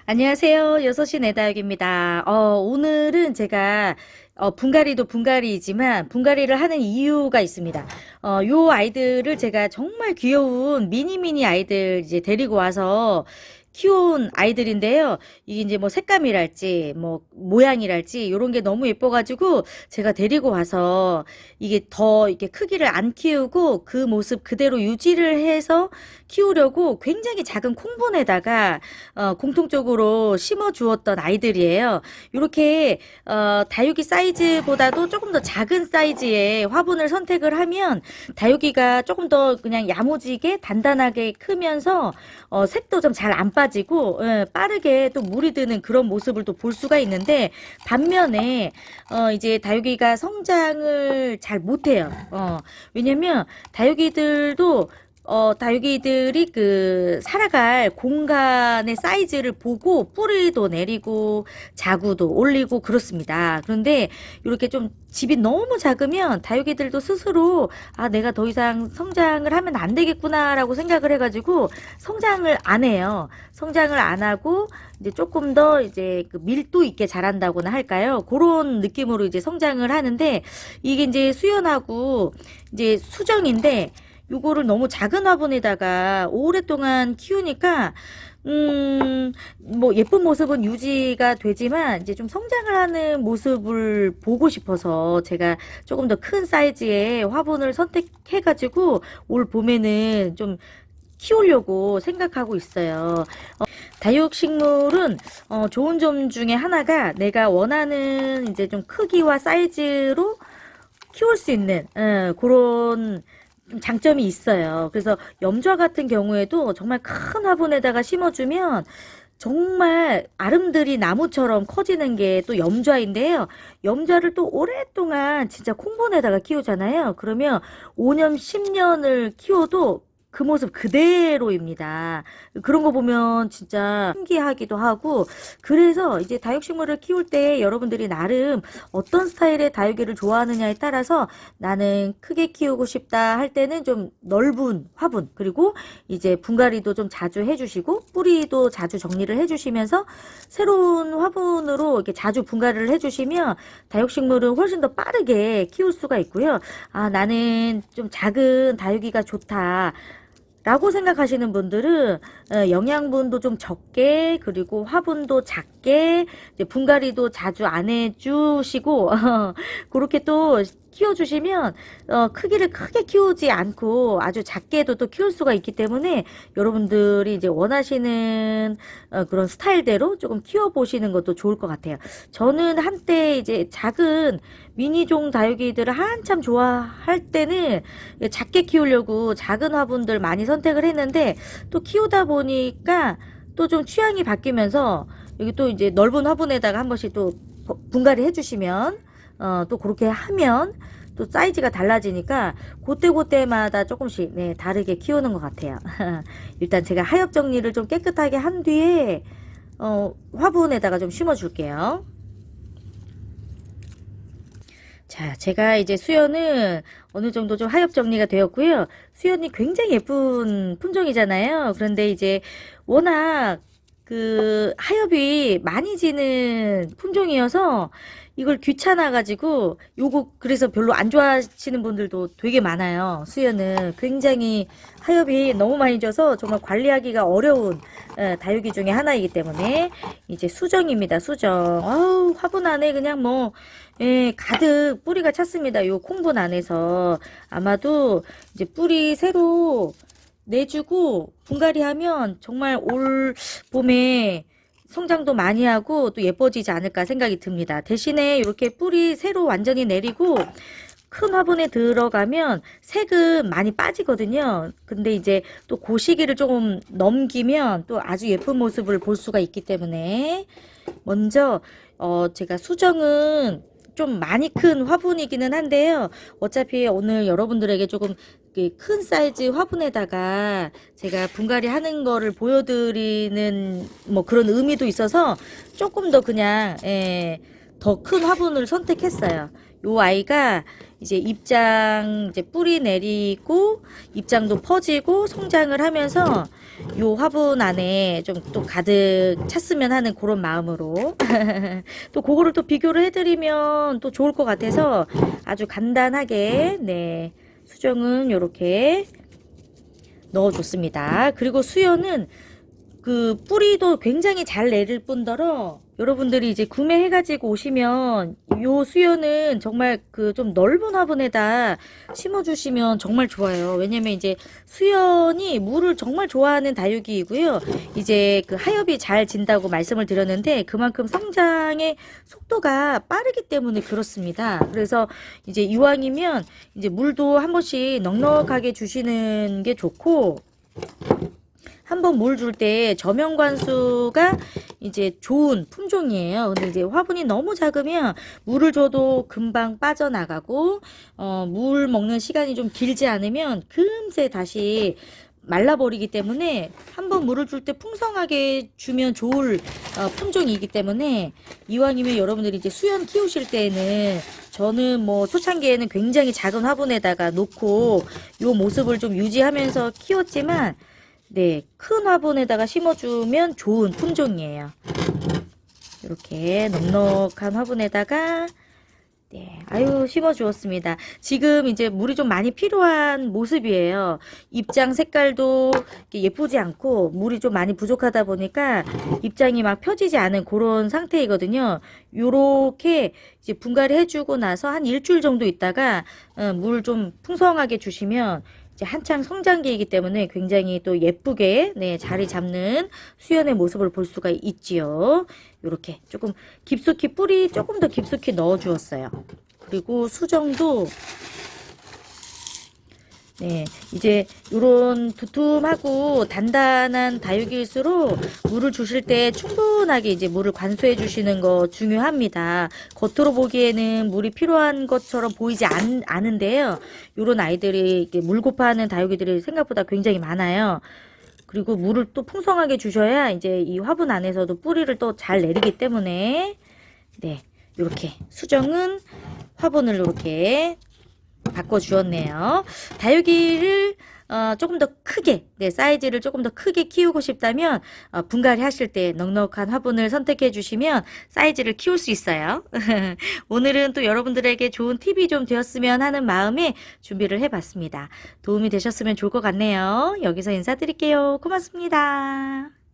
안녕하세요. 6시 내다육입니다. 오늘은 제가 분갈이도 분갈이지만 분갈이를 하는 이유가 있습니다. 요 아이들을 제가 정말 귀여운 미니 아이들 이제 데리고 와서 키운 아이들인데요. 이게 이제 뭐 색감이랄지 뭐 모양이랄지 요런 게 너무 예뻐가지고 제가 데리고 와서 이게 더 이렇게 크기를 안 키우고 그 모습 그대로 유지를 해서 키우려고 굉장히 작은 콩분에다가 공통적으로 심어 주었던 아이들이에요. 이렇게 다육이 사이즈보다도 조금 더 작은 사이즈의 화분을 선택을 하면 다육이가 조금 더 그냥 야무지게 단단하게 크면서 색도 좀 잘 안 빠지고 빠르게 또 물이 드는 그런 모습을 또 볼 수가 있는데 반면에 이제 다육이가 성장을 잘 못해요. 왜냐면 다육이들이 그 살아갈 공간의 사이즈를 보고 뿌리도 내리고 자구도 올리고 그렇습니다. 그런데 이렇게 좀 집이 너무 작으면 다육이들도 스스로 내가 더 이상 성장을 하면 안 되겠구나라고 생각을 해가지고 성장을 안 해요. 성장을 안 하고 이제 조금 더 이제 그 밀도 있게 자란다고나 할까요? 그런 느낌으로 이제 성장을 하는데 이게 이제 수연하고 이제 수정인데 요거를 너무 작은 화분에다가 오랫동안 키우니까 뭐 예쁜 모습은 유지가 되지만 이제 좀 성장을 하는 모습을 보고 싶어서 제가 조금 더 큰 사이즈의 화분을 선택해 가지고 올 봄에는 좀 키우려고 생각하고 있어요. 다육식물은 좋은 점 중에 하나가 내가 원하는 이제 좀 크기와 사이즈로 키울 수 있는 그런 좀 장점이 있어요. 그래서 염좌 같은 경우에도 정말 큰 화분에다가 심어주면 정말 아름드리 나무처럼 커지는 게 또 염좌인데요. 염좌를 또 오랫동안 진짜 콩분에다가 키우잖아요. 그러면 5년, 10년을 키워도 그 모습 그대로입니다. 그런 거 보면 진짜 신기하기도 하고, 그래서 이제 다육식물을 키울 때 여러분들이 나름 어떤 스타일의 다육이를 좋아하느냐에 따라서 나는 크게 키우고 싶다 할 때는 좀 넓은 화분, 그리고 이제 분갈이도 좀 자주 해주시고 뿌리도 자주 정리를 해주시면서 새로운 화분으로 이렇게 자주 분갈이를 해주시면 다육식물은 훨씬 더 빠르게 키울 수가 있고요. 나는 좀 작은 다육이가 좋다 라고 생각하시는 분들은 영양분도 좀 적게, 그리고 화분도 작게, 이제 분갈이도 자주 안 해주시고 그렇게 또 키워주시면 크기를 크게 키우지 않고 아주 작게도 또 키울 수가 있기 때문에 여러분들이 이제 원하시는 그런 스타일대로 조금 키워보시는 것도 좋을 것 같아요. 저는 한때 이제 작은 미니종 다육이들을 한참 좋아할 때는 작게 키우려고 작은 화분들 많이 선택을 했는데 또 키우다 보니까 또 좀 취향이 바뀌면서 여기 또 이제 넓은 화분에다가 한 번씩 또 분갈이 해주시면 또 그렇게 하면 또 사이즈가 달라지니까 그때마다 조금씩 다르게 키우는 것 같아요. 일단 제가 하엽 정리를 좀 깨끗하게 한 뒤에 화분에다가 좀 심어 줄게요. 자, 제가 이제 수연은 어느 정도 좀 하엽 정리가 되었고요. 수연이 굉장히 예쁜 품종이잖아요. 그런데 이제 워낙 그 하엽이 많이 지는 품종이어서 이걸 귀찮아가지고 요거 그래서 별로 안 좋아하시는 분들도 되게 많아요. 수연은 굉장히 하엽이 너무 많이 져서 정말 관리하기가 어려운 다육이 중에 하나이기 때문에 이제 수정입니다. 수정. 아우, 화분 안에 그냥 뭐 가득 뿌리가 찼습니다. 요 콩분 안에서 아마도 이제 뿌리 새로 내주고 분갈이 하면 정말 올 봄에 성장도 많이 하고 또 예뻐지지 않을까 생각이 듭니다. 대신에 이렇게 뿌리 새로 완전히 내리고 큰 화분에 들어가면 색은 많이 빠지거든요. 근데 이제 또 그 시기를 조금 넘기면 또 아주 예쁜 모습을 볼 수가 있기 때문에 먼저 제가 수정은 좀 많이 큰 화분이기는 한데요. 어차피 오늘 여러분들에게 조금 큰 사이즈 화분에다가 제가 분갈이 하는 거를 보여드리는 뭐 그런 의미도 있어서 조금 더 그냥 더 큰 화분을 선택했어요. 요 아이가 이제 입장 이제 뿌리 내리고 입장도 퍼지고 성장을 하면서 요 화분 안에 좀 또 가득 찼으면 하는 그런 마음으로 또 그거를 또 비교를 해드리면 또 좋을 것 같아서 아주 간단하게 네 수정은 요렇게 넣어줬습니다. 그리고 수연은 그 뿌리도 굉장히 잘 내릴 뿐더러 여러분들이 이제 구매해가지고 오시면 요 수연은 정말 그 좀 넓은 화분에다 심어주시면 정말 좋아요. 왜냐면 이제 수연이 물을 정말 좋아하는 다육이이고요. 이제 그 하엽이 잘 진다고 말씀을 드렸는데 그만큼 성장의 속도가 빠르기 때문에 그렇습니다. 그래서 이제 이왕이면 이제 물도 한 번씩 넉넉하게 주시는 게 좋고 한번 물 줄 때 저명관수가 이제 좋은 품종이에요. 근데 이제 화분이 너무 작으면 물을 줘도 금방 빠져나가고 물 먹는 시간이 좀 길지 않으면 금세 다시 말라버리기 때문에 한번 물을 줄 때 풍성하게 주면 좋을 품종이기 때문에 이왕이면 여러분들이 이제 수연 키우실 때에는 저는 뭐 초창기에는 굉장히 작은 화분에다가 놓고 요 모습을 좀 유지하면서 키웠지만 네, 큰 화분에다가 심어주면 좋은 품종이에요. 이렇게 넉넉한 화분에다가 네, 아유 심어주었습니다. 지금 이제 물이 좀 많이 필요한 모습이에요. 입장 색깔도 예쁘지 않고 물이 좀 많이 부족하다 보니까 입장이 막 펴지지 않은 그런 상태이거든요. 요렇게 이제 분갈이 해주고 나서 한 일주일 정도 있다가 물 좀 풍성하게 주시면 이제 한창 성장기이기 때문에 굉장히 또 예쁘게 네, 자리 잡는 수연의 모습을 볼 수가 있지요. 이렇게 조금 깊숙이 뿌리 조금 더 깊숙이 넣어 주었어요. 그리고 수정도 네, 이제 요런 두툼하고 단단한 다육이일수록 물을 주실 때 충분하게 이제 물을 관수해 주시는 거 중요합니다. 겉으로 보기에는 물이 필요한 것처럼 보이지 않은데요. 요런 아이들이 물 고파하는 다육이들이 생각보다 굉장히 많아요. 그리고 물을 또 풍성하게 주셔야 이제 이 화분 안에서도 뿌리를 또 잘 내리기 때문에 네, 요렇게 수정은 화분을 이렇게 바꿔주었네요. 다육이를 조금 더 크게 네, 사이즈를 조금 더 크게 키우고 싶다면 분갈이 하실 때 넉넉한 화분을 선택해 주시면 사이즈를 키울 수 있어요. 오늘은 또 여러분들에게 좋은 팁이 좀 되었으면 하는 마음에 준비를 해봤습니다. 도움이 되셨으면 좋을 것 같네요. 여기서 인사드릴게요. 고맙습니다.